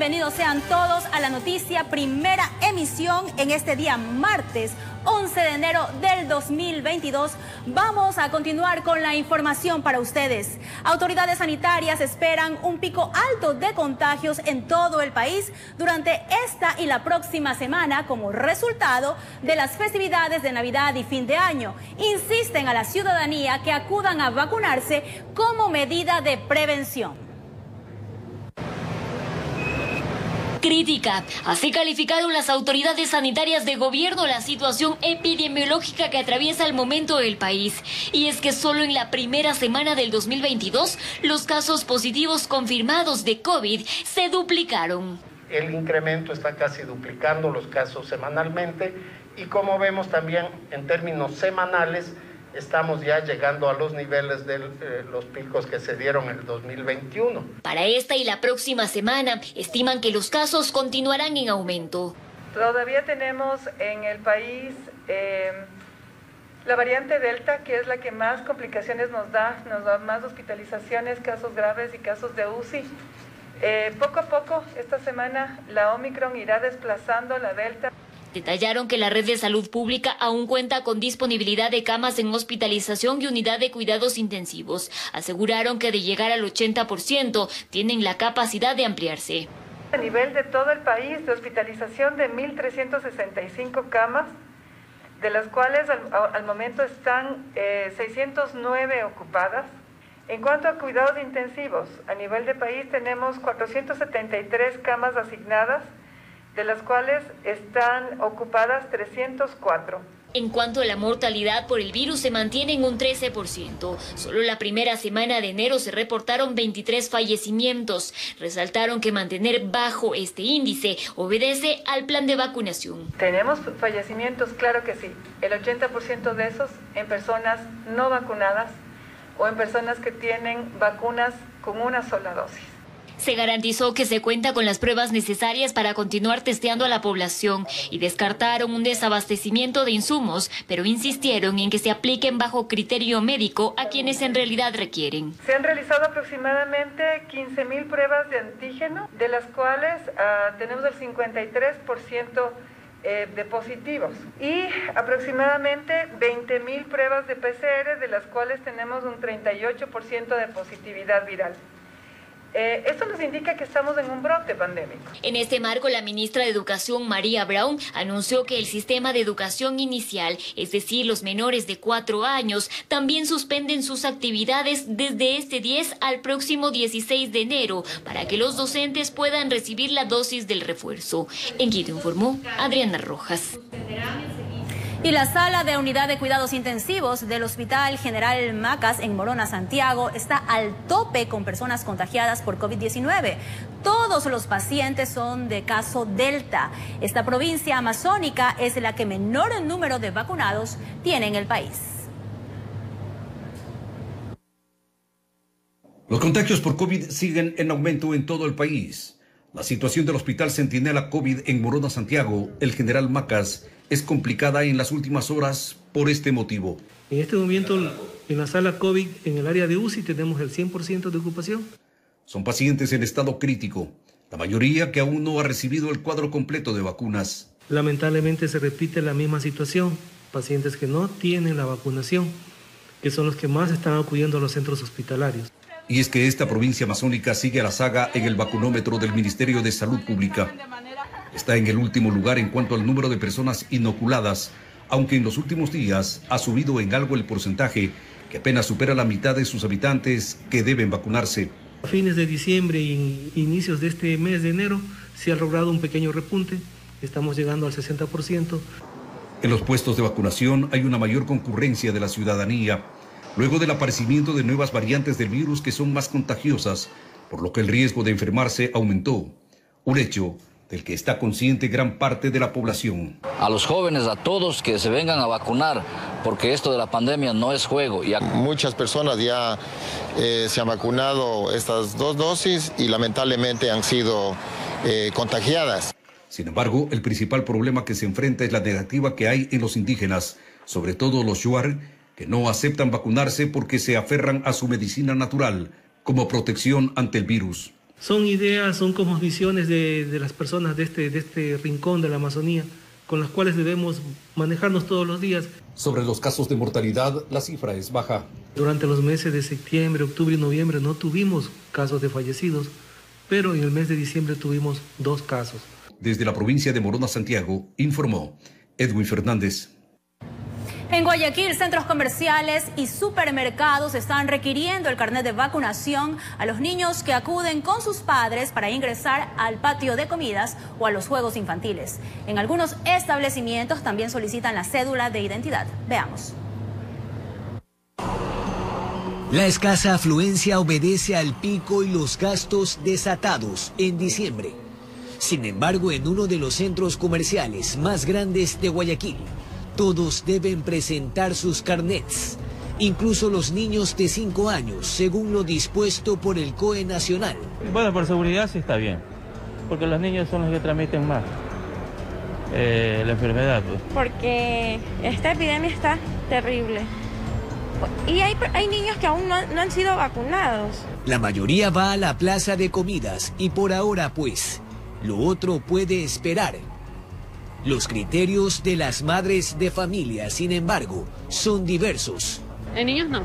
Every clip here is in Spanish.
bienvenidos sean todos a la noticia primera emisión en este día martes 11 de enero del 2022. Vamos a continuar con la información para ustedes. Autoridades sanitarias esperan un pico alto de contagios en todo el país durante esta y la próxima semana como resultado de las festividades de Navidad y fin de año. Insisten a la ciudadanía que acudan a vacunarse como medida de prevención. Crítica. Así calificaron las autoridades sanitarias de gobierno la situación epidemiológica que atraviesa el momento el país. Y es que solo en la primera semana del 2022, los casos positivos confirmados de COVID se duplicaron. El incremento está casi duplicando los casos semanalmente y como vemos también en términos semanales, estamos ya llegando a los niveles de los picos que se dieron en el 2021. Para esta y la próxima semana, estiman que los casos continuarán en aumento. Todavía tenemos en el país la variante Delta, que es la que más complicaciones nos da más hospitalizaciones, casos graves y casos de UCI. Poco a poco, esta semana, la Omicron irá desplazando la Delta. Detallaron que la red de salud pública aún cuenta con disponibilidad de camas en hospitalización y unidad de cuidados intensivos. Aseguraron que de llegar al 80% tienen la capacidad de ampliarse. A nivel de todo el país, de hospitalización de 1.365 camas, de las cuales al momento están 609 ocupadas. En cuanto a cuidados intensivos, a nivel de país tenemos 473 camas asignadas, de las cuales están ocupadas 304. En cuanto a la mortalidad por el virus, se mantiene en un 13%. Solo la primera semana de enero se reportaron 23 fallecimientos. Resaltaron que mantener bajo este índice obedece al plan de vacunación. ¿Tenemos fallecimientos? Claro que sí. El 80% de esos en personas no vacunadas o en personas que tienen vacunas con una sola dosis. Se garantizó que se cuenta con las pruebas necesarias para continuar testeando a la población y descartaron un desabastecimiento de insumos, pero insistieron en que se apliquen bajo criterio médico a quienes en realidad requieren. Se han realizado aproximadamente 15.000 pruebas de antígeno, de las cuales tenemos el 53% de positivos y aproximadamente 20.000 pruebas de PCR, de las cuales tenemos un 38% de positividad viral. Esto nos indica que estamos en un brote pandémico. En este marco, la ministra de Educación, María Brown, anunció que el sistema de educación inicial, es decir, los menores de 4 años, también suspenden sus actividades desde este 10 al próximo 16 de enero para que los docentes puedan recibir la dosis del refuerzo. En Quito informó Adriana Rojas. Y la sala de unidad de cuidados intensivos del Hospital General Macas en Morona, Santiago, está al tope con personas contagiadas por COVID-19. Todos los pacientes son de caso Delta. Esta provincia amazónica es la que menor número de vacunados tiene en el país. Los contagios por COVID siguen en aumento en todo el país. La situación del Hospital Centinela COVID en Morona, Santiago, el General Macas, es complicada en las últimas horas por este motivo. En este momento, en la sala COVID, en el área de UCI, tenemos el 100% de ocupación. Son pacientes en estado crítico, la mayoría que aún no ha recibido el cuadro completo de vacunas. Lamentablemente se repite la misma situación, pacientes que no tienen la vacunación, que son los que más están acudiendo a los centros hospitalarios. Y es que esta provincia amazónica sigue a la saga en el vacunómetro del Ministerio de Salud Pública. Está en el último lugar en cuanto al número de personas inoculadas, aunque en los últimos días ha subido en algo el porcentaje, que apenas supera la mitad de sus habitantes que deben vacunarse. A fines de diciembre y inicios de este mes de enero se ha logrado un pequeño repunte, estamos llegando al 60%. En los puestos de vacunación hay una mayor concurrencia de la ciudadanía, luego del aparecimiento de nuevas variantes del virus que son más contagiosas, por lo que el riesgo de enfermarse aumentó. Un hecho del que está consciente gran parte de la población. A los jóvenes, a todos que se vengan a vacunar, porque esto de la pandemia no es juego. Muchas personas ya se han vacunado estas 2 dosis y lamentablemente han sido contagiadas. Sin embargo, el principal problema que se enfrenta es la negativa que hay en los indígenas, sobre todo los shuar, que no aceptan vacunarse porque se aferran a su medicina natural como protección ante el virus. Son ideas, son como visiones de las personas de este rincón de la Amazonía, con las cuales debemos manejarnos todos los días. Sobre los casos de mortalidad, la cifra es baja. Durante los meses de septiembre, octubre y noviembre no tuvimos casos de fallecidos, pero en el mes de diciembre tuvimos 2 casos. Desde la provincia de Morona, Santiago, informó Edwin Fernández. En Guayaquil, centros comerciales y supermercados están requiriendo el carnet de vacunación a los niños que acuden con sus padres para ingresar al patio de comidas o a los juegos infantiles. En algunos establecimientos también solicitan la cédula de identidad. Veamos. La escasa afluencia obedece al pico y los gastos desatados en diciembre. Sin embargo, en uno de los centros comerciales más grandes de Guayaquil, todos deben presentar sus carnets, incluso los niños de 5 años, según lo dispuesto por el COE Nacional. Bueno, por seguridad sí está bien, porque los niños son los que transmiten más la enfermedad. Pues. Porque esta epidemia está terrible. Y hay niños que aún no han sido vacunados. La mayoría va a la plaza de comidas y por ahora, pues, lo otro puede esperar. Los criterios de las madres de familia, sin embargo, son diversos. En niños no.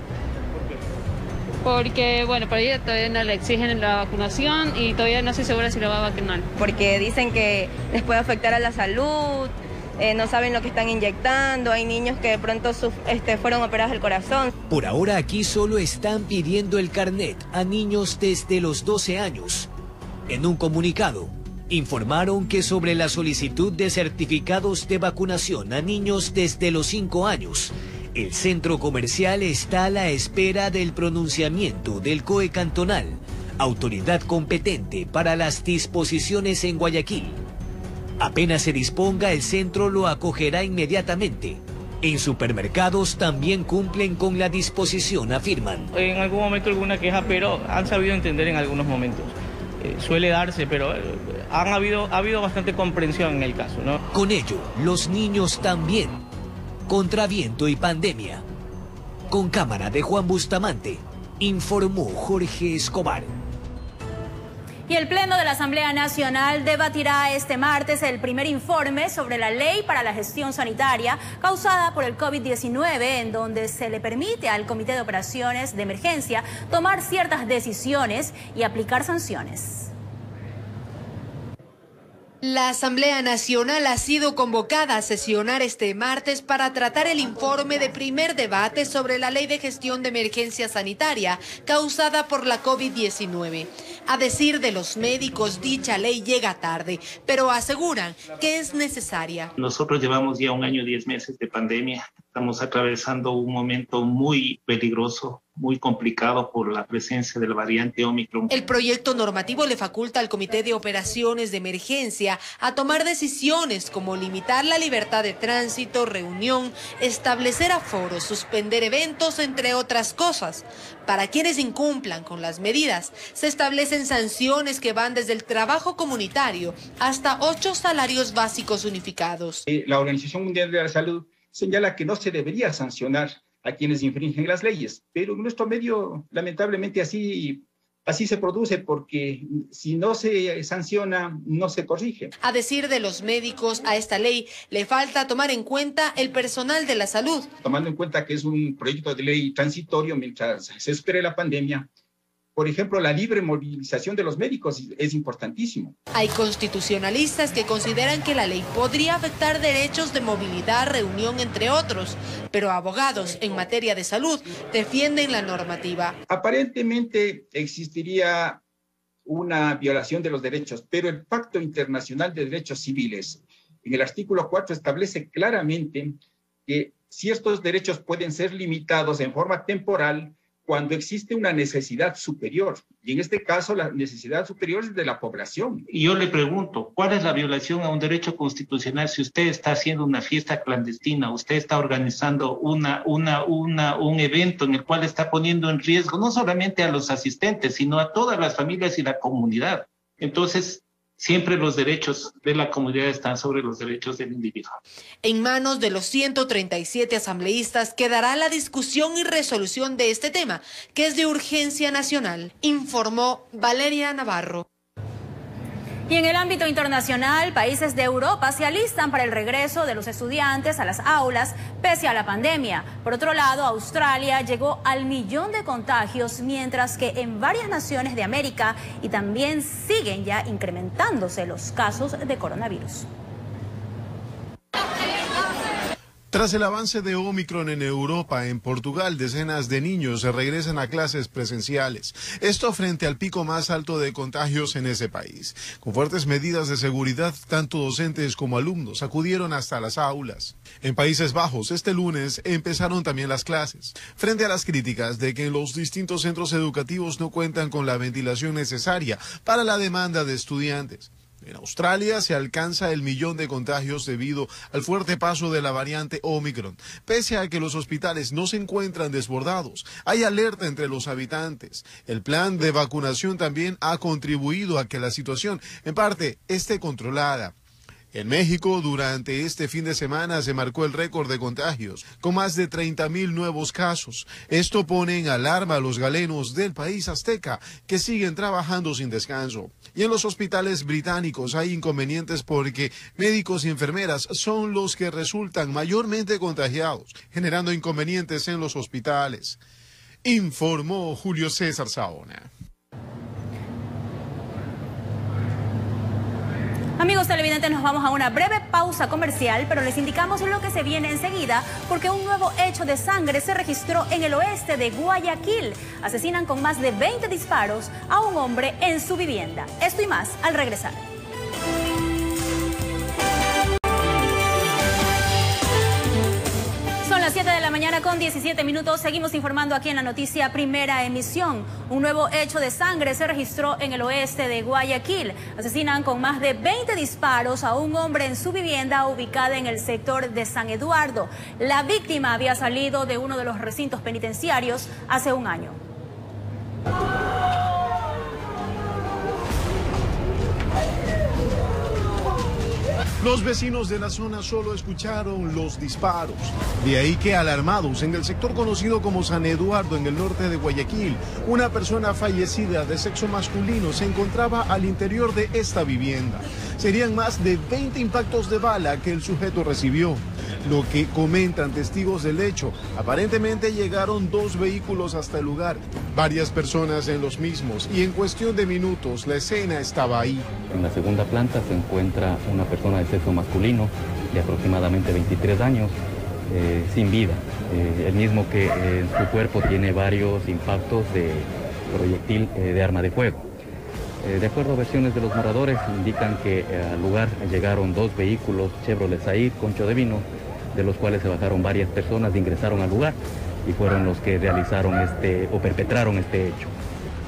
Porque, bueno, por ahí todavía no le exigen la vacunación y todavía no estoy segura si lo va a vacunar. Porque dicen que les puede afectar a la salud, no saben lo que están inyectando, hay niños que de pronto fueron operados del corazón. Por ahora aquí solo están pidiendo el carnet a niños desde los 12 años. En un comunicado, informaron que sobre la solicitud de certificados de vacunación a niños desde los 5 años, el centro comercial está a la espera del pronunciamiento del COE cantonal, autoridad competente para las disposiciones en Guayaquil. Apenas se disponga, el centro lo acogerá inmediatamente. En supermercados también cumplen con la disposición, afirman. En algún momento alguna queja, pero han sabido entender en algunos momentos. Suele darse, pero ha habido bastante comprensión en el caso, ¿no? Con ello, los niños también. Contra viento y pandemia. Con cámara de Juan Bustamante, informó Jorge Escobar. Y el Pleno de la Asamblea Nacional debatirá este martes el primer informe sobre la Ley para la Gestión Sanitaria causada por el COVID-19, en donde se le permite al Comité de Operaciones de Emergencia tomar ciertas decisiones y aplicar sanciones. La Asamblea Nacional ha sido convocada a sesionar este martes para tratar el informe de primer debate sobre la Ley de Gestión de Emergencia Sanitaria causada por la COVID-19. A decir de los médicos, dicha ley llega tarde, pero aseguran que es necesaria. Nosotros llevamos ya 1 año y 10 meses de pandemia. Estamos atravesando un momento muy peligroso, muy complicado por la presencia de la variante Omicron. El proyecto normativo le faculta al Comité de Operaciones de Emergencia a tomar decisiones como limitar la libertad de tránsito, reunión, establecer aforos, suspender eventos, entre otras cosas. Para quienes incumplan con las medidas, se establecen sanciones que van desde el trabajo comunitario hasta 8 salarios básicos unificados. La Organización Mundial de la Salud señala que no se debería sancionar a quienes infringen las leyes, pero en nuestro medio lamentablemente así se produce, porque si no se sanciona, no se corrige. A decir de los médicos, a esta ley le falta tomar en cuenta el personal de la salud. Tomando en cuenta que es un proyecto de ley transitorio mientras se espere la pandemia, por ejemplo, la libre movilización de los médicos es importantísimo. Hay constitucionalistas que consideran que la ley podría afectar derechos de movilidad, reunión, entre otros, pero abogados en materia de salud defienden la normativa. Aparentemente existiría una violación de los derechos, pero el Pacto Internacional de Derechos Civiles, en el artículo 4, establece claramente que ciertos derechos pueden ser limitados en forma temporal cuando existe una necesidad superior, y en este caso la necesidad superior es de la población. Y yo le pregunto, ¿cuál es la violación a un derecho constitucional si usted está haciendo una fiesta clandestina, usted está organizando un evento en el cual está poniendo en riesgo no solamente a los asistentes, sino a todas las familias y la comunidad? Entonces, siempre los derechos de la comunidad están sobre los derechos del individuo. En manos de los 137 asambleístas quedará la discusión y resolución de este tema, que es de urgencia nacional, informó Valeria Navarro. Y en el ámbito internacional, países de Europa se alistan para el regreso de los estudiantes a las aulas pese a la pandemia. Por otro lado, Australia llegó al 1.000.000 de contagios, mientras que en varias naciones de América y también siguen ya incrementándose los casos de coronavirus. Tras el avance de Omicron en Europa, en Portugal, decenas de niños regresan a clases presenciales. Esto frente al pico más alto de contagios en ese país. Con fuertes medidas de seguridad, tanto docentes como alumnos acudieron hasta las aulas. En Países Bajos, este lunes empezaron también las clases. Frente a las críticas de que los distintos centros educativos no cuentan con la ventilación necesaria para la demanda de estudiantes. En Australia se alcanza el 1.000.000 de contagios debido al fuerte paso de la variante Omicron. Pese a que los hospitales no se encuentran desbordados, hay alerta entre los habitantes. El plan de vacunación también ha contribuido a que la situación, en parte, esté controlada. En México, durante este fin de semana se marcó el récord de contagios, con más de 30.000 nuevos casos. Esto pone en alarma a los galenos del país azteca, que siguen trabajando sin descanso. Y en los hospitales británicos hay inconvenientes porque médicos y enfermeras son los que resultan mayormente contagiados, generando inconvenientes en los hospitales. Informó Julio César Saona. Amigos televidentes, nos vamos a una breve pausa comercial, pero les indicamos lo que se viene enseguida, porque un nuevo hecho de sangre se registró en el oeste de Guayaquil. Asesinan con más de 20 disparos a un hombre en su vivienda. Esto y más al regresar. Son las 7 de la mañana con 17 minutos. Seguimos informando aquí en la noticia Primera Emisión. Un nuevo hecho de sangre se registró en el oeste de Guayaquil. Asesinan con más de 20 disparos a un hombre en su vivienda ubicada en el sector de San Eduardo. La víctima había salido de uno de los recintos penitenciarios hace un año. Los vecinos de la zona solo escucharon los disparos. De ahí que, alarmados, en el sector conocido como San Eduardo, en el norte de Guayaquil, una persona fallecida de sexo masculino se encontraba al interior de esta vivienda. Serían más de 20 impactos de bala que el sujeto recibió. Lo que comentan testigos del hecho, aparentemente llegaron 2 vehículos hasta el lugar, varias personas en los mismos, y en cuestión de minutos la escena estaba ahí. En la segunda planta se encuentra una persona de sexo masculino de aproximadamente 23 años, sin vida. El mismo que en su cuerpo tiene varios impactos de proyectil de arma de fuego. De acuerdo a versiones de los moradores, indican que al lugar llegaron 2 vehículos Chevrolet Said Concho de Vino, de los cuales se bajaron varias personas, ingresaron al lugar y fueron los que realizaron o perpetraron este hecho.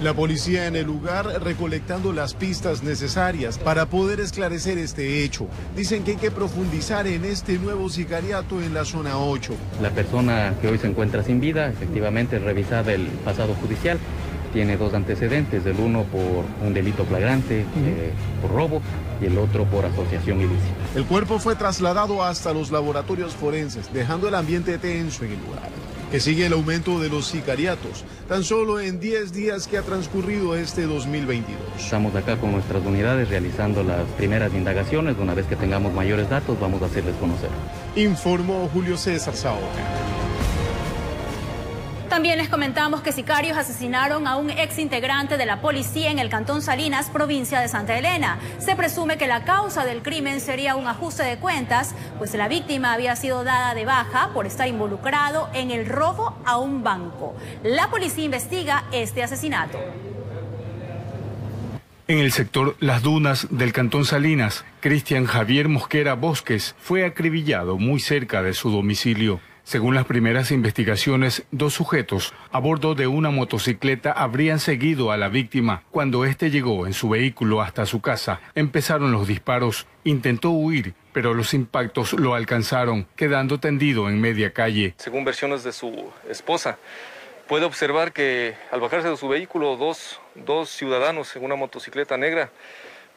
La policía en el lugar recolectando las pistas necesarias para poder esclarecer este hecho. Dicen que hay que profundizar en este nuevo sicariato en la zona 8. La persona que hoy se encuentra sin vida, efectivamente revisada el pasado judicial, tiene 2 antecedentes, el uno por un delito flagrante, por robo, y el otro por asociación ilícita. El cuerpo fue trasladado hasta los laboratorios forenses, dejando el ambiente tenso en el lugar. Que sigue el aumento de los sicariatos, tan solo en 10 días que ha transcurrido este 2022. Estamos acá con nuestras unidades realizando las primeras indagaciones. Una vez que tengamos mayores datos, vamos a hacerles conocer. Informó Julio César Saona. También les comentamos que sicarios asesinaron a un ex integrante de la policía en el cantón Salinas, provincia de Santa Elena. Se presume que la causa del crimen sería un ajuste de cuentas, pues la víctima había sido dada de baja por estar involucrado en el robo a un banco. La policía investiga este asesinato. En el sector Las Dunas del cantón Salinas, Cristian Javier Mosquera Bosques fue acribillado muy cerca de su domicilio. Según las primeras investigaciones, 2 sujetos a bordo de una motocicleta habrían seguido a la víctima. Cuando éste llegó en su vehículo hasta su casa, empezaron los disparos. Intentó huir, pero los impactos lo alcanzaron, quedando tendido en media calle. Según versiones de su esposa, puede observar que al bajarse de su vehículo, dos ciudadanos en una motocicleta negra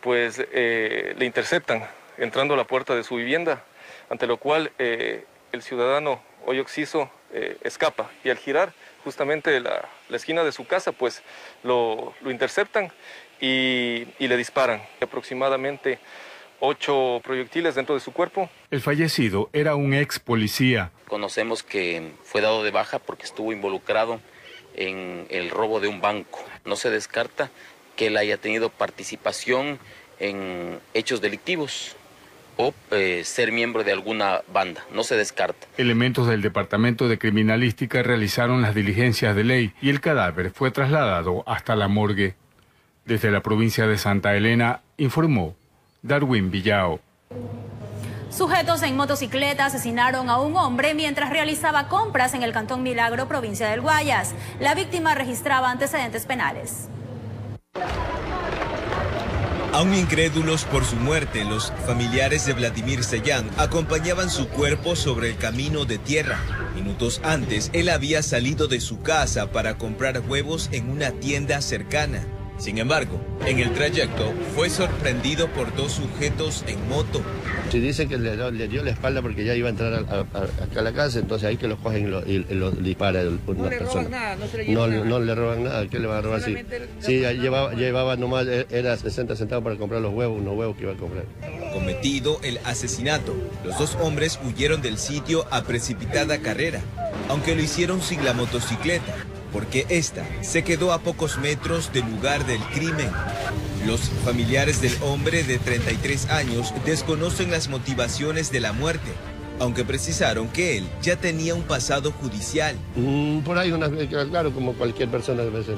pues le interceptan entrando a la puerta de su vivienda, ante lo cual el ciudadano Hoyo Oxiso escapa, y al girar justamente la esquina de su casa, pues lo interceptan y le disparan aproximadamente 8 proyectiles dentro de su cuerpo. El fallecido era un ex policía. Conocemos que fue dado de baja porque estuvo involucrado en el robo de un banco. No se descarta que él haya tenido participación en hechos delictivos o ser miembro de alguna banda, no se descarta. Elementos del Departamento de Criminalística realizaron las diligencias de ley y el cadáver fue trasladado hasta la morgue. Desde la provincia de Santa Elena, informó Darwin Villao. Sujetos en motocicleta asesinaron a un hombre mientras realizaba compras en el Cantón Milagro, provincia del Guayas. La víctima registraba antecedentes penales. Aún incrédulos por su muerte, los familiares de Vladimir Sellán acompañaban su cuerpo sobre el camino de tierra. Minutos antes, él había salido de su casa para comprar huevos en una tienda cercana. Sin embargo, en el trayecto fue sorprendido por 2 sujetos en moto. Se dice que le dio la espalda porque ya iba a entrar acá a la casa, entonces ahí que los cogen y los dispara una persona. Nada, no le roban nada, ¿qué le van a robar? Sí, llevaba nomás, era 60 centavos para comprar los huevos, unos huevos que iba a comprar. Cometido el asesinato, los 2 hombres huyeron del sitio a precipitada carrera, aunque lo hicieron sin la motocicleta, porque esta se quedó a pocos metros del lugar del crimen. Los familiares del hombre de 33 años desconocen las motivaciones de la muerte, aunque precisaron que él ya tenía un pasado judicial. Por ahí, claro, como cualquier persona a veces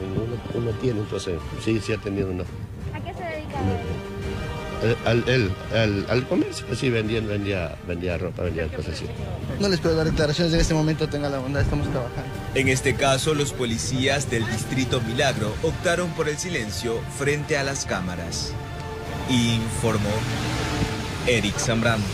uno tiene, entonces sí ha tenido uno. ¿A qué se dedica? Al comercio, sí, vendía ropa, vendía cosas así. No les puedo dar declaraciones en este momento, tenga la bondad, estamos trabajando. En este caso, los policías del Distrito Milagro optaron por el silencio frente a las cámaras. Informó Eric Zambrano.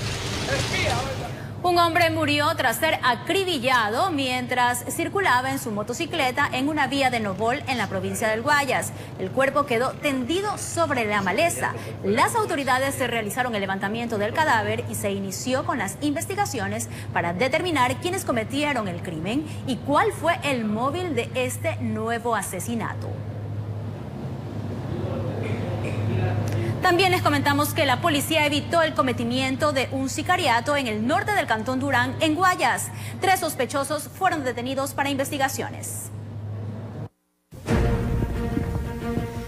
Un hombre murió tras ser acribillado mientras circulaba en su motocicleta en una vía de Novol en la provincia del Guayas. El cuerpo quedó tendido sobre la maleza. Las autoridades realizaron el levantamiento del cadáver y se inició con las investigaciones para determinar quiénes cometieron el crimen y cuál fue el móvil de este nuevo asesinato. También les comentamos que la policía evitó el cometimiento de un sicariato en el norte del Cantón Durán, en Guayas. 3 sospechosos fueron detenidos para investigaciones.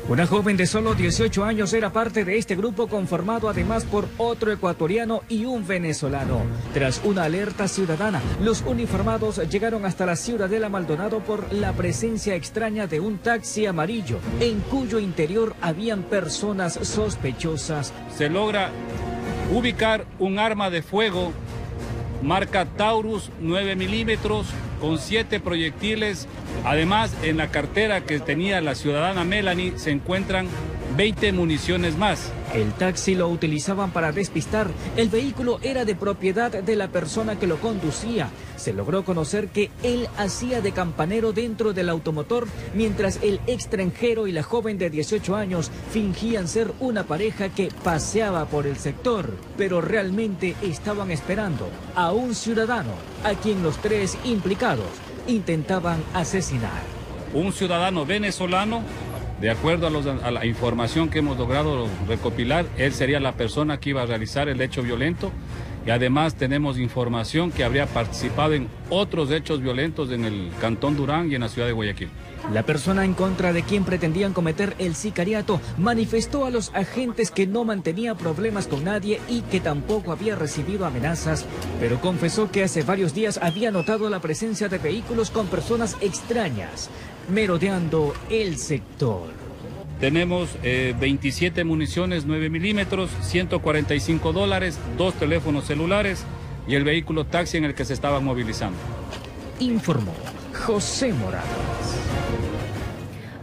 Una joven de solo 18 años era parte de este grupo conformado además por otro ecuatoriano y un venezolano. Tras una alerta ciudadana, los uniformados llegaron hasta la Ciudadela Maldonado por la presencia extraña de un taxi amarillo, en cuyo interior habían personas sospechosas. Se logra ubicar un arma de fuego marca Taurus 9 milímetros con 7 proyectiles. Además, en la cartera que tenía la ciudadana Melanie se encuentran 20 municiones más. El taxi lo utilizaban para despistar. El vehículo era de propiedad de la persona que lo conducía. Se logró conocer que él hacía de campanero dentro del automotor, mientras el extranjero y la joven de 18 años fingían ser una pareja que paseaba por el sector, pero realmente estaban esperando a un ciudadano a quien los 3 implicados intentaban asesinar. Un ciudadano venezolano. De acuerdo a la información que hemos logrado recopilar, él sería la persona que iba a realizar el hecho violento, y además tenemos información que habría participado en otros hechos violentos en el Cantón Durán y en la ciudad de Guayaquil. La persona en contra de quien pretendían cometer el sicariato manifestó a los agentes que no mantenía problemas con nadie y que tampoco había recibido amenazas, pero confesó que hace varios días había notado la presencia de vehículos con personas extrañas merodeando el sector. Tenemos 27 municiones 9 milímetros, $145, 2 teléfonos celulares y el vehículo taxi en el que se estaban movilizando. Informó José Morales.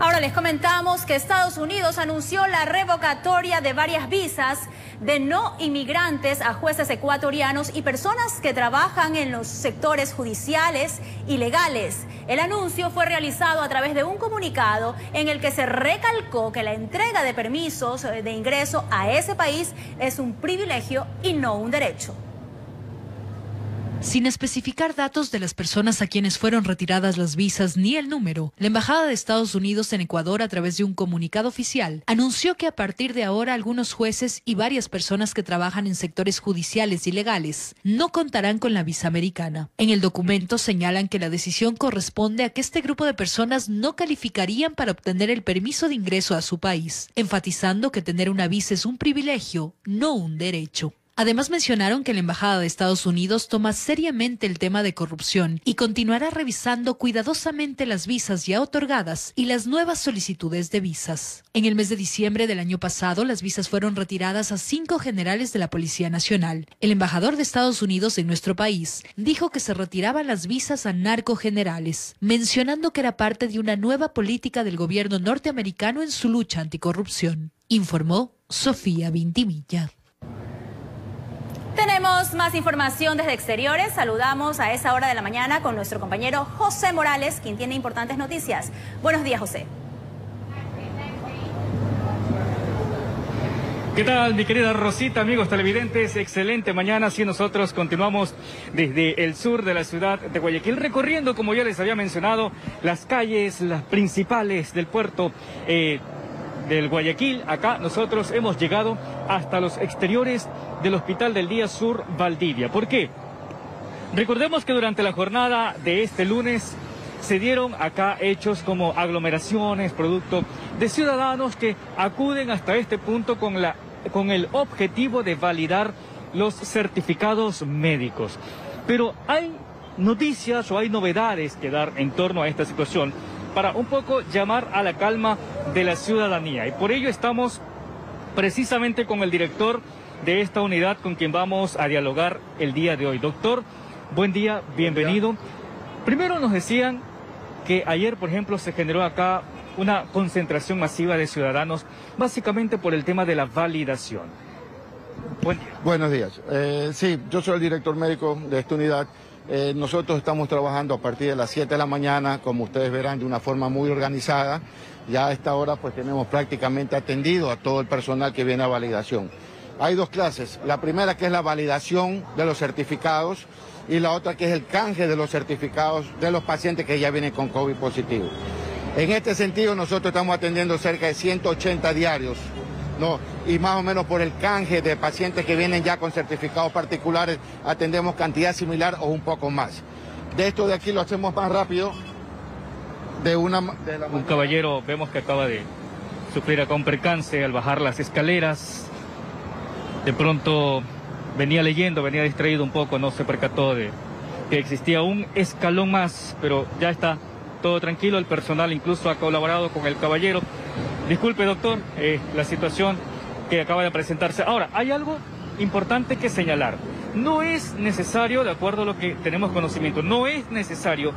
Ahora les comentamos que Estados Unidos anunció la revocatoria de varias visas de no inmigrantes a jueces ecuatorianos y personas que trabajan en los sectores judiciales y legales. El anuncio fue realizado a través de un comunicado en el que se recalcó que la entrega de permisos de ingreso a ese país es un privilegio y no un derecho. Sin especificar datos de las personas a quienes fueron retiradas las visas ni el número, la Embajada de Estados Unidos en Ecuador, a través de un comunicado oficial, anunció que a partir de ahora algunos jueces y varias personas que trabajan en sectores judiciales y legales no contarán con la visa americana. En el documento señalan que la decisión corresponde a que este grupo de personas no calificarían para obtener el permiso de ingreso a su país, enfatizando que tener una visa es un privilegio, no un derecho. Además mencionaron que la Embajada de Estados Unidos toma seriamente el tema de corrupción y continuará revisando cuidadosamente las visas ya otorgadas y las nuevas solicitudes de visas. En el mes de diciembre del año pasado, las visas fueron retiradas a 5 generales de la Policía Nacional. El embajador de Estados Unidos en nuestro país dijo que se retiraban las visas a narcogenerales, mencionando que era parte de una nueva política del gobierno norteamericano en su lucha anticorrupción. Informó Sofía Vintimilla. Tenemos más información desde exteriores. Saludamos a esa hora de la mañana con nuestro compañero José Morales, quien tiene importantes noticias. Buenos días, José. ¿Qué tal, mi querida Rosita, amigos televidentes? Excelente mañana. Sí, nosotros continuamos desde el sur de la ciudad de Guayaquil, recorriendo, como ya les había mencionado, las calles, las principales del puerto del Guayaquil. Acá nosotros hemos llegado hasta los exteriores del Hospital del Día Sur Valdivia. ¿Por qué? Recordemos que durante la jornada de este lunes se dieron acá hechos como aglomeraciones, producto de ciudadanos que acuden hasta este punto con el objetivo de validar los certificados médicos. Pero hay noticias o hay novedades que dar en torno a esta situación para un poco llamar a la calma de la ciudadanía. Y por ello estamos precisamente con el director de esta unidad, con quien vamos a dialogar el día de hoy. Doctor, buen día, bienvenido. Primero nos decían que ayer, por ejemplo, se generó acá una concentración masiva de ciudadanos, básicamente por el tema de la validación. Buen día. Buenos días. Sí, yo soy el director médico de esta unidad. Nosotros estamos trabajando a partir de las 7 de la mañana, como ustedes verán, de una forma muy organizada. Ya a esta hora pues tenemos prácticamente atendido a todo el personal que viene a validación. Hay 2 clases. La primera, que es la validación de los certificados, y la otra, que es el canje de los certificados de los pacientes que ya vienen con COVID positivo. En este sentido, nosotros estamos atendiendo cerca de 180 diarios, ¿no? Y más o menos por el canje de pacientes que vienen ya con certificados particulares, atendemos cantidad similar o un poco más. De esto de aquí lo hacemos más rápido. Un caballero, vemos que acaba de sufrir acá un percance al bajar las escaleras. De pronto venía leyendo, venía distraído un poco, no se percató de que existía un escalón más, pero ya está todo tranquilo. El personal incluso ha colaborado con el caballero. Disculpe, doctor, la situación que acaba de presentarse. Ahora, hay algo importante que señalar. No es necesario, de acuerdo a lo que tenemos conocimiento, no es necesario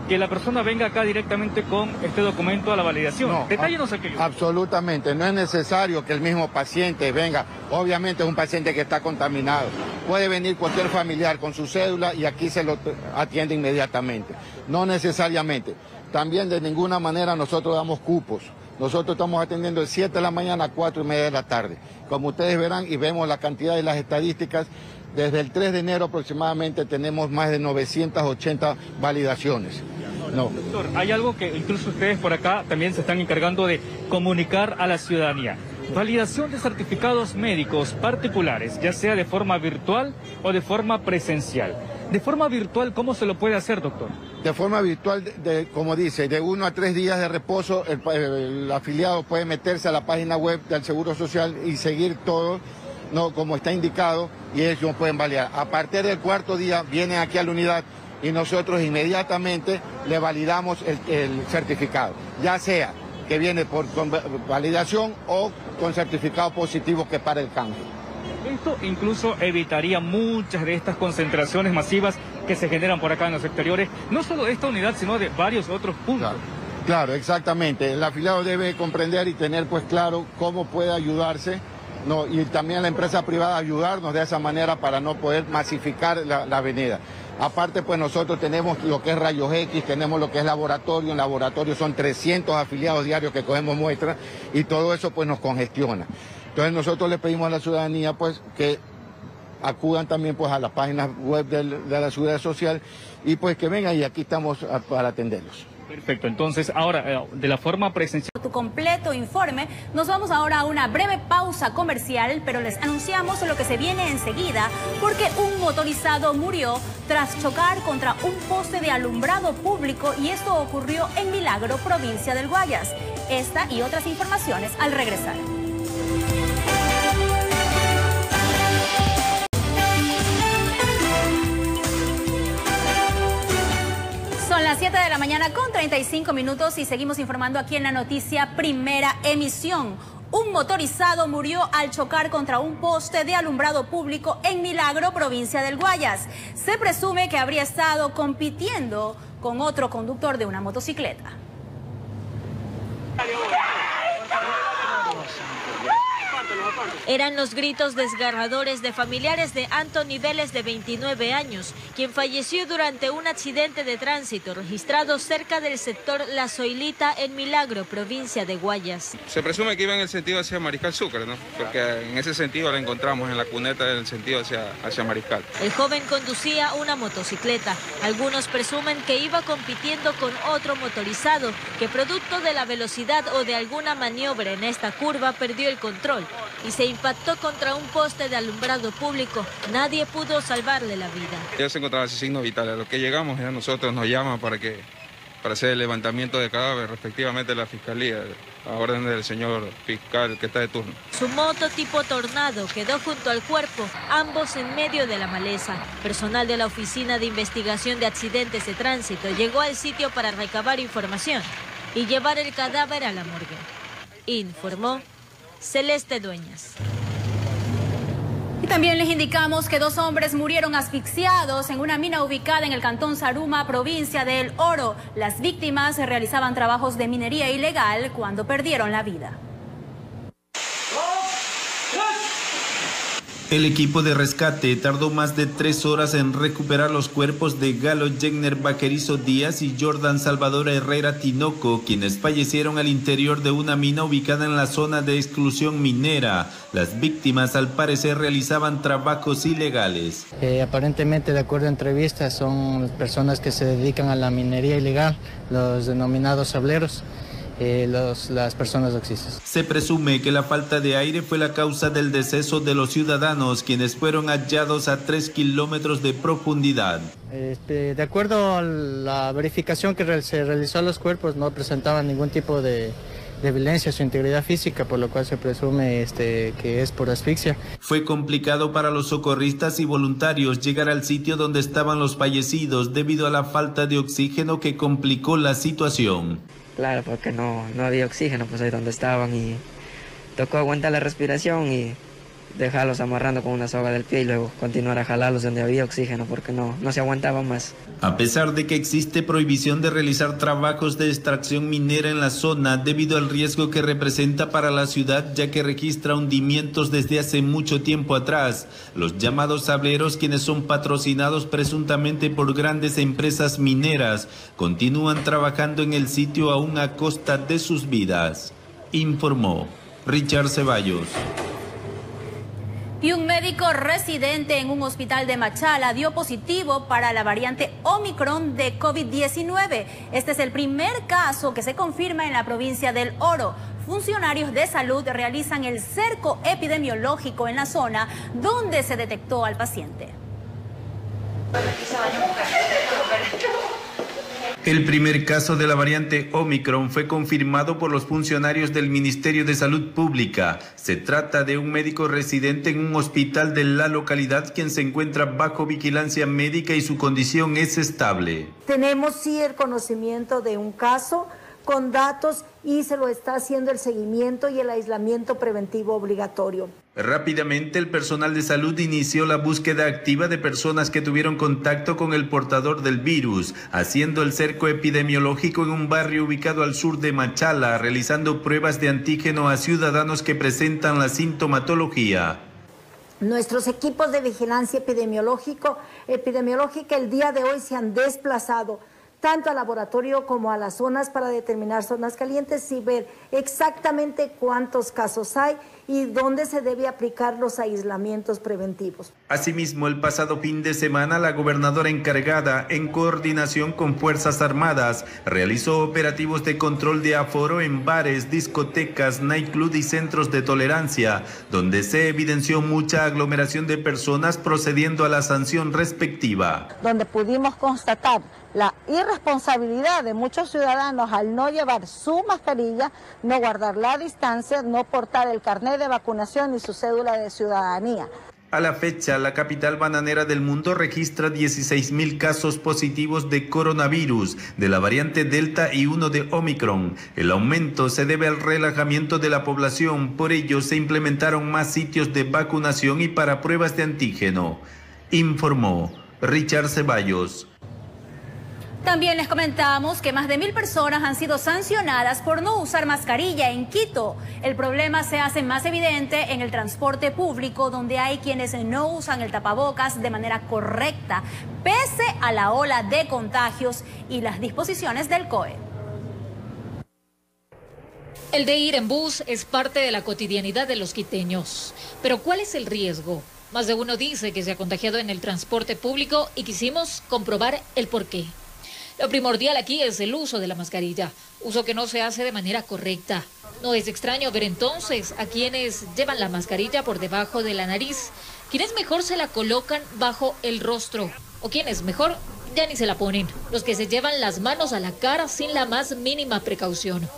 que la persona venga acá directamente con este documento a la validación. No, detállenos aquello. Absolutamente, no es necesario que el mismo paciente venga. Obviamente es un paciente que está contaminado. Puede venir cualquier familiar con su cédula y aquí se lo atiende inmediatamente. No necesariamente. También de ninguna manera nosotros damos cupos. Nosotros estamos atendiendo de 7 de la mañana a 4:30 de la tarde. Como ustedes verán y vemos la cantidad y las estadísticas, desde el 3 de enero aproximadamente tenemos más de 980 validaciones. No. Doctor, hay algo que incluso ustedes por acá también se están encargando de comunicar a la ciudadanía. Validación de certificados médicos particulares, ya sea de forma virtual o de forma presencial. De forma virtual, ¿cómo se lo puede hacer, doctor? De forma virtual, como dice, de 1 a 3 días de reposo, el afiliado puede meterse a la página web del Seguro Social y seguir todo, ¿no?, como está indicado, y ellos pueden validar. A partir del 4.º día vienen aquí a la unidad y nosotros inmediatamente le validamos el certificado, ya sea que viene con validación o con certificado positivo que para el canje. Esto incluso evitaría muchas de estas concentraciones masivas que se generan por acá en los exteriores, no solo de esta unidad, sino de varios otros puntos. Claro. Claro, exactamente. El afiliado debe comprender y tener pues claro cómo puede ayudarse, ¿no? Y también la empresa privada ayudarnos de esa manera para no poder masificar la avenida. Aparte, pues nosotros tenemos lo que es rayos X, tenemos lo que es laboratorio. En laboratorio son 300 afiliados diarios que cogemos muestras y todo eso pues nos congestiona. Entonces nosotros le pedimos a la ciudadanía pues que acudan también pues a las páginas web de la Seguridad Social y pues que vengan y aquí estamos para atenderlos. Perfecto, entonces ahora de la forma presencial. Tu completo informe, nos vamos ahora a una breve pausa comercial, pero les anunciamos lo que se viene enseguida, porque un motorizado murió tras chocar contra un poste de alumbrado público y esto ocurrió en Milagro, provincia del Guayas. Esta y otras informaciones al regresar. Son las 7 de la mañana con 35 minutos y seguimos informando aquí en la noticia Primera Emisión. Un motorizado murió al chocar contra un poste de alumbrado público en Milagro, provincia del Guayas. Se presume que habría estado compitiendo con otro conductor de una motocicleta. Eran los gritos desgarradores de familiares de Anthony Vélez, de 29 años, quien falleció durante un accidente de tránsito registrado cerca del sector La Zoilita en Milagro, provincia de Guayas. Se presume que iba en el sentido hacia Mariscal Sucre, ¿no? Porque en ese sentido la encontramos en la cuneta en el sentido hacia Mariscal. El joven conducía una motocicleta. Algunos presumen que iba compitiendo con otro motorizado, que producto de la velocidad o de alguna maniobra en esta curva perdió el control y se impactó contra un poste de alumbrado público. Nadie pudo salvarle la vida. Ya se encontraba sin signos vitales. A lo que llegamos, ya nosotros nos llaman para hacer el levantamiento de cadáver, respectivamente de la Fiscalía, a orden del señor fiscal que está de turno. Su moto tipo Tornado quedó junto al cuerpo, ambos en medio de la maleza. Personal de la Oficina de Investigación de Accidentes de Tránsito llegó al sitio para recabar información y llevar el cadáver a la morgue. Informó Celeste Dueñas. Y también les indicamos que 2 hombres murieron asfixiados en una mina ubicada en el cantón Zaruma, provincia del Oro. Las víctimas realizaban trabajos de minería ilegal cuando perdieron la vida. El equipo de rescate tardó más de 3 horas en recuperar los cuerpos de Galo Jenner Vaquerizo Díaz y Jordan Salvador Herrera Tinoco, quienes fallecieron al interior de una mina ubicada en la zona de exclusión minera. Las víctimas al parecer realizaban trabajos ilegales. Aparentemente, de acuerdo a entrevistas, son personas que se dedican a la minería ilegal, los denominados sableros. Las personas oxisas. Se presume que la falta de aire fue la causa del deceso de los ciudadanos, quienes fueron hallados a 3 kilómetros de profundidad. De acuerdo a la verificación que se realizó a los cuerpos, no presentaban ningún tipo de violencia a su integridad física, por lo cual se presume que es por asfixia. Fue complicado para los socorristas y voluntarios llegar al sitio donde estaban los fallecidos debido a la falta de oxígeno que complicó la situación. Claro, porque no había oxígeno pues ahí donde estaban y tocó aguantar la respiración y dejarlos amarrando con una soga del pie y luego continuar a jalarlos donde había oxígeno porque no se aguantaban más. A pesar de que existe prohibición de realizar trabajos de extracción minera en la zona debido al riesgo que representa para la ciudad, ya que registra hundimientos desde hace mucho tiempo atrás, los llamados sableros, quienes son patrocinados presuntamente por grandes empresas mineras, continúan trabajando en el sitio aún a costa de sus vidas. Informó Richard Ceballos. Y un médico residente en un hospital de Machala dio positivo para la variante Omicron de COVID-19. Este es el primer caso que se confirma en la provincia del Oro. Funcionarios de salud realizan el cerco epidemiológico en la zona donde se detectó al paciente. El primer caso de la variante Omicron fue confirmado por los funcionarios del Ministerio de Salud Pública. Se trata de un médico residente en un hospital de la localidad quien se encuentra bajo vigilancia médica y su condición es estable. Tenemos sí el conocimiento de un caso con datos y se lo está haciendo el seguimiento y el aislamiento preventivo obligatorio. Rápidamente, el personal de salud inició la búsqueda activa de personas que tuvieron contacto con el portador del virus, haciendo el cerco epidemiológico en un barrio ubicado al sur de Machala, realizando pruebas de antígeno a ciudadanos que presentan la sintomatología. Nuestros equipos de vigilancia epidemiológica el día de hoy se han desplazado tanto al laboratorio como a las zonas para determinar zonas calientes y ver exactamente cuántos casos hay y dónde se debe aplicar los aislamientos preventivos. Asimismo, el pasado fin de semana, la gobernadora encargada, en coordinación con Fuerzas Armadas, realizó operativos de control de aforo en bares, discotecas, nightclub y centros de tolerancia, donde se evidenció mucha aglomeración de personas procediendo a la sanción respectiva. Donde pudimos constatar la irresponsabilidad de muchos ciudadanos al no llevar su mascarilla, no guardar la distancia, no portar el carnet de vacunación y su cédula de ciudadanía. A la fecha, la capital bananera del mundo registra 16.000 casos positivos de coronavirus, de la variante Delta y 1 de Omicron. El aumento se debe al relajamiento de la población, por ello se implementaron más sitios de vacunación y para pruebas de antígeno, informó Richard Ceballos. También les comentamos que más de 1.000 personas han sido sancionadas por no usar mascarilla en Quito. El problema se hace más evidente en el transporte público, donde hay quienes no usan el tapabocas de manera correcta, pese a la ola de contagios y las disposiciones del COE. El de ir en bus es parte de la cotidianidad de los quiteños. Pero ¿cuál es el riesgo? Más de uno dice que se ha contagiado en el transporte público y quisimos comprobar el porqué. Lo primordial aquí es el uso de la mascarilla, uso que no se hace de manera correcta. No es extraño ver entonces a quienes llevan la mascarilla por debajo de la nariz, quienes mejor se la colocan bajo el rostro, o quienes mejor ya ni se la ponen, los que se llevan las manos a la cara sin la más mínima precaución.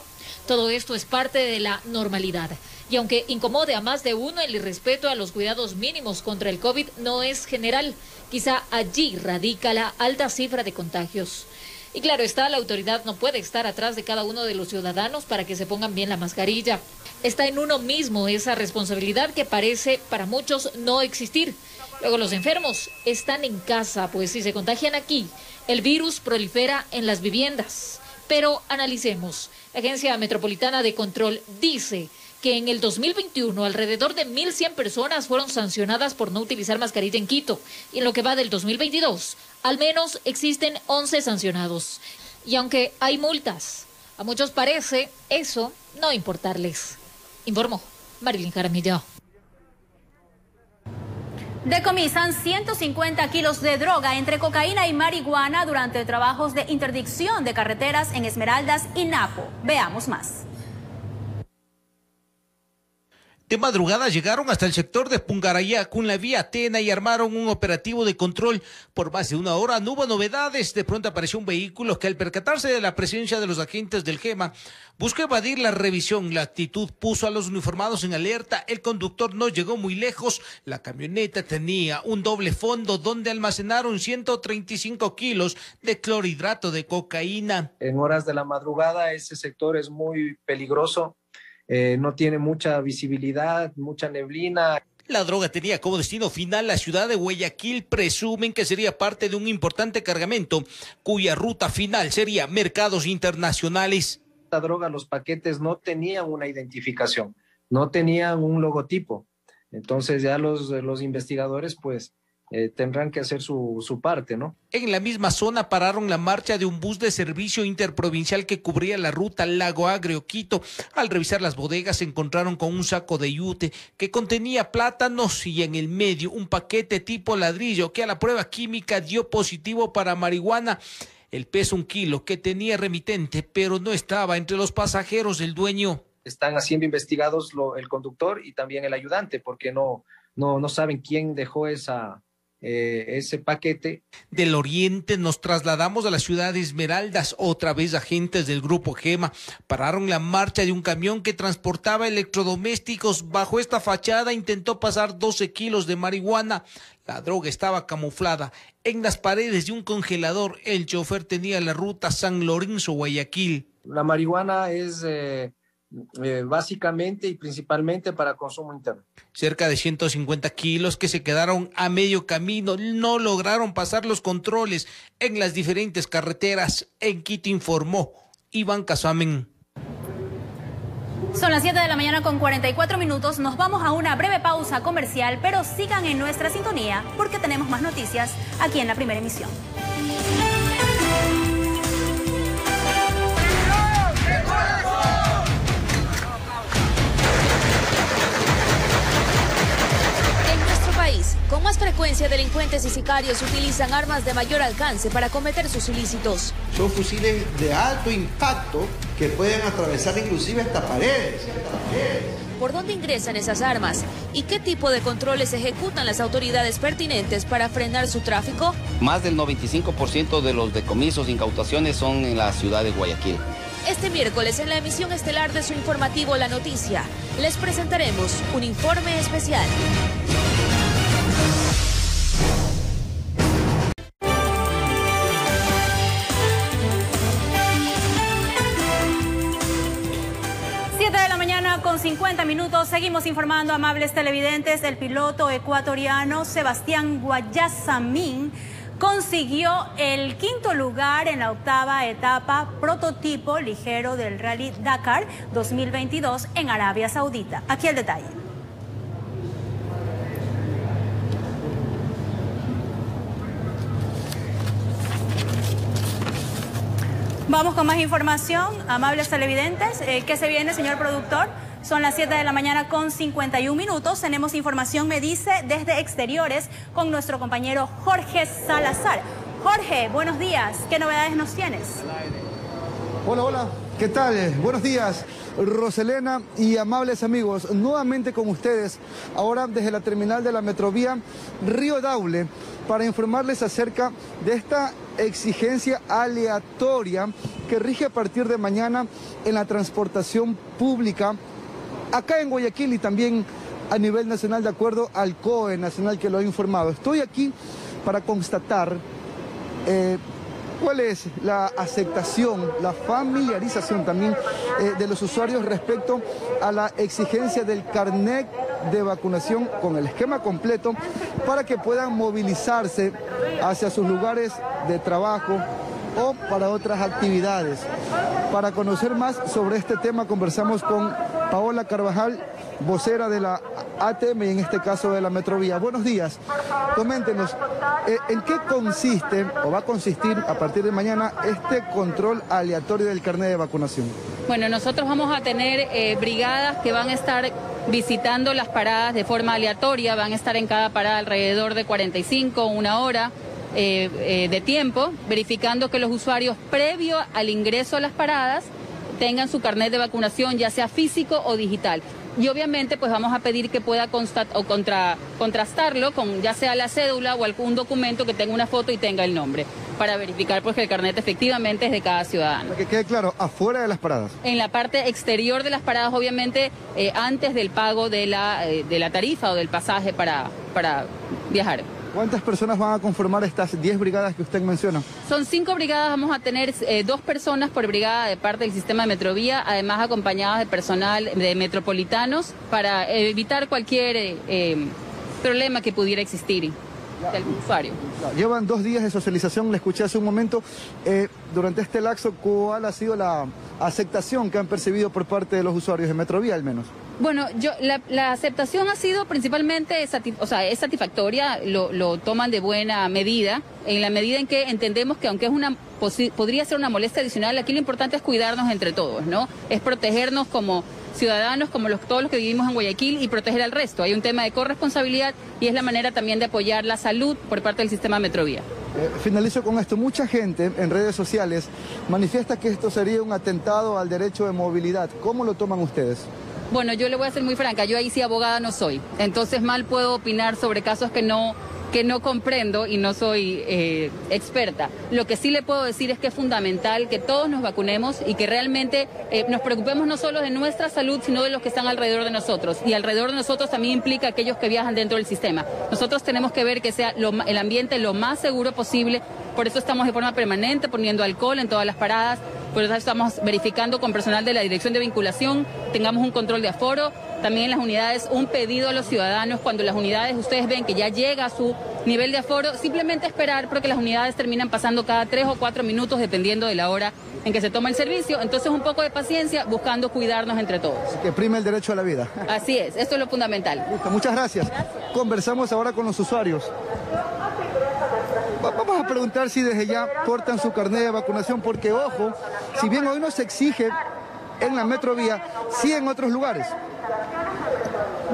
Todo esto es parte de la normalidad. Y aunque incomode a más de uno, el irrespeto a los cuidados mínimos contra el COVID no es general. Quizá allí radica la alta cifra de contagios. Y claro está, la autoridad no puede estar atrás de cada uno de los ciudadanos para que se pongan bien la mascarilla. Está en uno mismo esa responsabilidad que parece para muchos no existir. Luego los enfermos están en casa, pues si se contagian aquí, el virus prolifera en las viviendas. Pero analicemos. La Agencia Metropolitana de Control dice que en el 2021 alrededor de 1.100 personas fueron sancionadas por no utilizar mascarilla en Quito. Y en lo que va del 2022, al menos existen 11 sancionados. Y aunque hay multas, a muchos parece eso no importarles. Informó Marilyn Jaramillo. Decomisan 150 kilos de droga entre cocaína y marihuana durante trabajos de interdicción de carreteras en Esmeraldas y Napo. Veamos más. De madrugada llegaron hasta el sector de Pungarayá con la vía Tena y armaron un operativo de control. Por más de una hora no hubo novedades. De pronto apareció un vehículo que al percatarse de la presencia de los agentes del GEMA buscó evadir la revisión. La actitud puso a los uniformados en alerta. El conductor no llegó muy lejos. La camioneta tenía un doble fondo donde almacenaron 135 kilos de clorhidrato de cocaína. En horas de la madrugada ese sector es muy peligroso. No tiene mucha visibilidad, mucha neblina. La droga tenía como destino final la ciudad de Guayaquil. Presumen que sería parte de un importante cargamento cuya ruta final sería mercados internacionales. La droga, los paquetes no tenían una identificación, no tenían un logotipo. Entonces ya los investigadores pues tendrán que hacer su parte, ¿no? En la misma zona pararon la marcha de un bus de servicio interprovincial que cubría la ruta Lago Agrio-Quito. Al revisar las bodegas se encontraron con un saco de yute que contenía plátanos y en el medio un paquete tipo ladrillo que a la prueba química dio positivo para marihuana. El peso 1 kilo que tenía remitente, pero no estaba entre los pasajeros del dueño. Están siendo investigados el conductor y también el ayudante porque no saben quién dejó ese paquete. Del oriente nos trasladamos a la ciudad de Esmeraldas. Otra vez agentes del grupo GEMA pararon la marcha de un camión que transportaba electrodomésticos. Bajo esta fachada intentó pasar 12 kilos de marihuana. La droga estaba camuflada en las paredes de un congelador. El chofer tenía la ruta San Lorenzo-Guayaquil. La marihuana es básicamente y principalmente para consumo interno. Cerca de 150 kilos que se quedaron a medio camino, no lograron pasar los controles en las diferentes carreteras en Quito, informó Iván Casamen. Son las 7 de la mañana con 44 minutos. Nos vamos a una breve pausa comercial, pero sigan en nuestra sintonía porque tenemos más noticias aquí en la primera emisión. Con más frecuencia, delincuentes y sicarios utilizan armas de mayor alcance para cometer sus ilícitos. Son fusiles de alto impacto que pueden atravesar inclusive hasta paredes. ¿Por dónde ingresan esas armas? ¿Y qué tipo de controles ejecutan las autoridades pertinentes para frenar su tráfico? Más del 95% de los decomisos e incautaciones son en la ciudad de Guayaquil. Este miércoles, en la emisión estelar de su informativo La Noticia, les presentaremos un informe especial. Con 50 minutos, seguimos informando, amables televidentes. El piloto ecuatoriano Sebastián Guayasamín consiguió el 5º lugar en la 8ª etapa prototipo ligero del Rally Dakar 2022 en Arabia Saudita. Aquí el detalle. Vamos con más información, amables televidentes. ¿Qué se viene, señor productor? Son las 7 de la mañana con 51 minutos. Tenemos información, me dice, desde exteriores con nuestro compañero Jorge Salazar. Jorge, buenos días. ¿Qué novedades nos tienes? Hola, hola. ¿Qué tal? Buenos días, Roselena y amables amigos. Nuevamente con ustedes, ahora desde la terminal de la Metrovía Río Daule, para informarles acerca de esta exigencia aleatoria que rige a partir de mañana en la transportación pública acá en Guayaquil y también a nivel nacional, de acuerdo al COE nacional que lo ha informado. Estoy aquí para constatar cuál es la aceptación, la familiarización también de los usuarios respecto a la exigencia del carnet de vacunación con el esquema completo para que puedan movilizarse hacia sus lugares de trabajo o para otras actividades. Para conocer más sobre este tema conversamos con Paola Carvajal, vocera de la ATM y en este caso de la Metrovía. Buenos días, coméntenos, ¿en qué consiste o va a consistir a partir de mañana este control aleatorio del carnet de vacunación? Bueno, nosotros vamos a tener brigadas que van a estar visitando las paradas de forma aleatoria, van a estar en cada parada alrededor de 45, una hora de tiempo, verificando que los usuarios previo al ingreso a las paradas tengan su carnet de vacunación, ya sea físico o digital. Y obviamente pues vamos a pedir que pueda contrastarlo con ya sea la cédula o algún documento que tenga una foto y tenga el nombre, para verificar pues que el carnet efectivamente es de cada ciudadano. Para que quede claro, afuera de las paradas. En la parte exterior de las paradas, obviamente, antes del pago de la tarifa o del pasaje para viajar. ¿Cuántas personas van a conformar estas 10 brigadas que usted menciona? Son 5 brigadas, vamos a tener 2 personas por brigada de parte del sistema de Metrovía, además acompañadas de personal de metropolitanos para evitar cualquier problema que pudiera existir del usuario. Llevan 2 días de socialización, le escuché hace un momento. Durante este lapso, ¿cuál ha sido la aceptación que han percibido por parte de los usuarios de Metrovía al menos? Bueno, la aceptación ha sido principalmente, es satisfactoria, lo toman de buena medida, en la medida en que entendemos que aunque podría ser una molestia adicional, aquí lo importante es cuidarnos entre todos, ¿no? Es protegernos como ciudadanos, como todos los que vivimos en Guayaquil y proteger al resto. Hay un tema de corresponsabilidad y es la manera también de apoyar la salud por parte del sistema Metrovía. Finalizo con esto. Mucha gente en redes sociales manifiesta que esto sería un atentado al derecho de movilidad. ¿Cómo lo toman ustedes? Bueno, yo le voy a ser muy franca, yo ahí sí abogada no soy, entonces mal puedo opinar sobre casos que no comprendo y no soy experta. Lo que sí le puedo decir es que es fundamental que todos nos vacunemos y que realmente nos preocupemos no solo de nuestra salud, sino de los que están alrededor de nosotros. Y alrededor de nosotros también implica aquellos que viajan dentro del sistema. Nosotros tenemos que ver que sea el ambiente lo más seguro posible, por eso estamos de forma permanente poniendo alcohol en todas las paradas. Por eso estamos verificando con personal de la Dirección de Vinculación, tengamos un control de aforo. También en las unidades un pedido a los ciudadanos, cuando las unidades ustedes ven que ya llega a su nivel de aforo, simplemente esperar porque las unidades terminan pasando cada 3 o 4 minutos dependiendo de la hora en que se toma el servicio. Entonces un poco de paciencia buscando cuidarnos entre todos. Que prime el derecho a la vida. Así es, esto es lo fundamental. Listo, muchas gracias. Conversamos ahora con los usuarios. Vamos a preguntar si desde ya portan su carnet de vacunación, porque ojo, si bien hoy no se exige en la Metrovía, sí en otros lugares.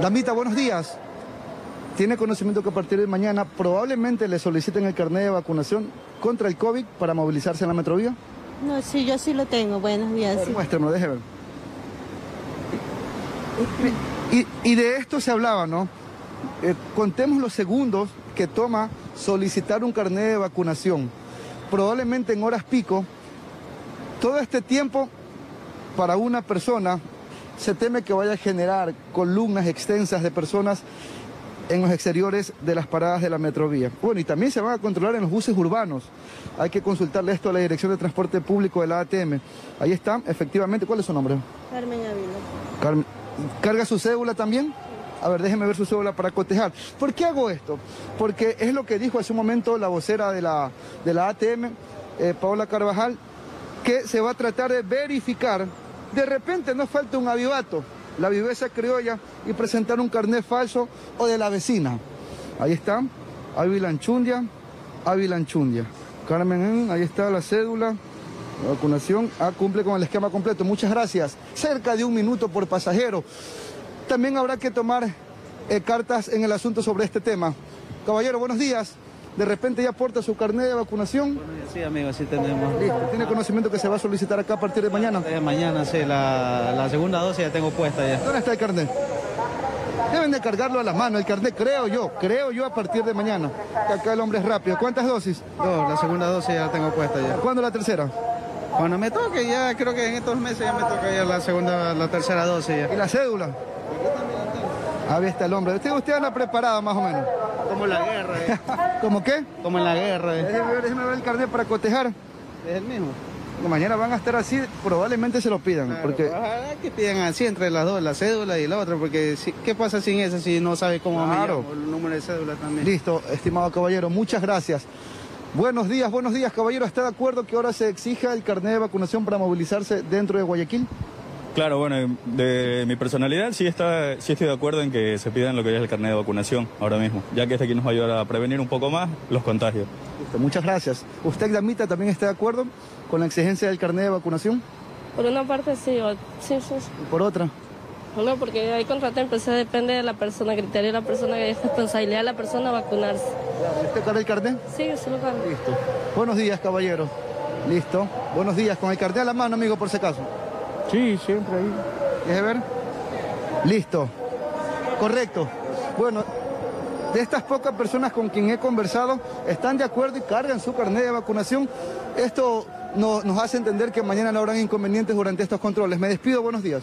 Damita, buenos días. ¿Tiene conocimiento que a partir de mañana probablemente le soliciten el carnet de vacunación contra el COVID para movilizarse en la Metrovía? No, sí, yo sí lo tengo. Buenos días. Sí. Muéstrame, déjeme ver. Y de esto se hablaba, ¿no? Contemos los segundos que toma solicitar un carnet de vacunación. Probablemente en horas pico, todo este tiempo para una persona se teme que vaya a generar columnas extensas de personas en los exteriores de las paradas de la Metrovía. Bueno, y también se van a controlar en los buses urbanos. Hay que consultarle esto a la Dirección de Transporte Público de la ATM. Ahí está, efectivamente. ¿Cuál es su nombre? Carmen Ávila. ¿Carga su cédula también? A ver, déjeme ver su cédula para cotejar. ¿Por qué hago esto? Porque es lo que dijo hace un momento la vocera de la ATM, Paola Carvajal, que se va a tratar de verificar. De repente no falta un avivato, la viveza criolla, y presentar un carnet falso o de la vecina. Ahí está, Ávila Anchundia. Carmen, ahí está la cédula, la vacunación, cumple con el esquema completo. Muchas gracias. Cerca de 1 minuto por pasajero. También habrá que tomar cartas en el asunto sobre este tema. Caballero, buenos días. ¿De repente ya porta su carnet de vacunación? Sí, amigo, sí tenemos. Listo. ¿Tiene conocimiento que se va a solicitar acá a partir de mañana? Mañana, sí. La segunda dosis ya tengo puesta ya. ¿Dónde está el carnet? Deben de cargarlo a la mano, el carnet, creo yo a partir de mañana. Que acá el hombre es rápido. ¿Cuántas dosis? 2, la segunda dosis ya la tengo puesta ya. ¿Cuándo la tercera? Cuando me toque, ya creo que en estos meses ya me toca ya la tercera dosis ya. ¿Y la cédula? Ahí está el hombre. Usted anda preparado más o menos. Como en la guerra. ¿Cómo qué? Como en la guerra. Déjeme ver el carnet para cotejar. Es el mismo. Mañana van a estar así, probablemente se lo pidan. Claro, porque ojalá que pidan así entre las dos, la cédula y la otra, porque ¿qué pasa sin esa si no sabe cómo me llamo? El número de cédula también. Listo, estimado caballero, muchas gracias. Buenos días, caballero. ¿Está de acuerdo que ahora se exija el carnet de vacunación para movilizarse dentro de Guayaquil? Claro, bueno, de mi personalidad sí estoy de acuerdo en que se pidan lo que es el carnet de vacunación ahora mismo, ya que este aquí nos va a ayudar a prevenir un poco más los contagios. Listo, muchas gracias. ¿Usted, Damita, también está de acuerdo con la exigencia del carnet de vacunación? Por una parte sí. ¿Y por otra? No, porque hay contrato empresa, depende de la persona, criterio de la persona, es responsabilidad de la persona vacunarse. ¿Usted carga el carnet? Sí, yo sí lo cargo. Listo. Buenos días, caballero. Listo. Buenos días. Con el carnet a la mano, amigo, por si acaso. Sí, siempre ahí. Deje ver. Listo. Correcto. Bueno, de estas pocas personas con quien he conversado, están de acuerdo y cargan su carnet de vacunación. Esto nos hace entender que mañana no habrán inconvenientes durante estos controles. Me despido, buenos días.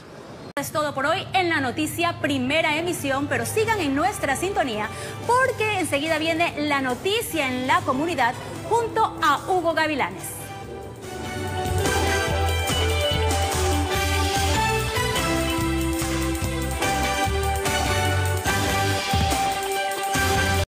Es todo por hoy en la noticia Primera Emisión, pero sigan en nuestra sintonía porque enseguida viene la noticia en la comunidad junto a Hugo Gavilanes.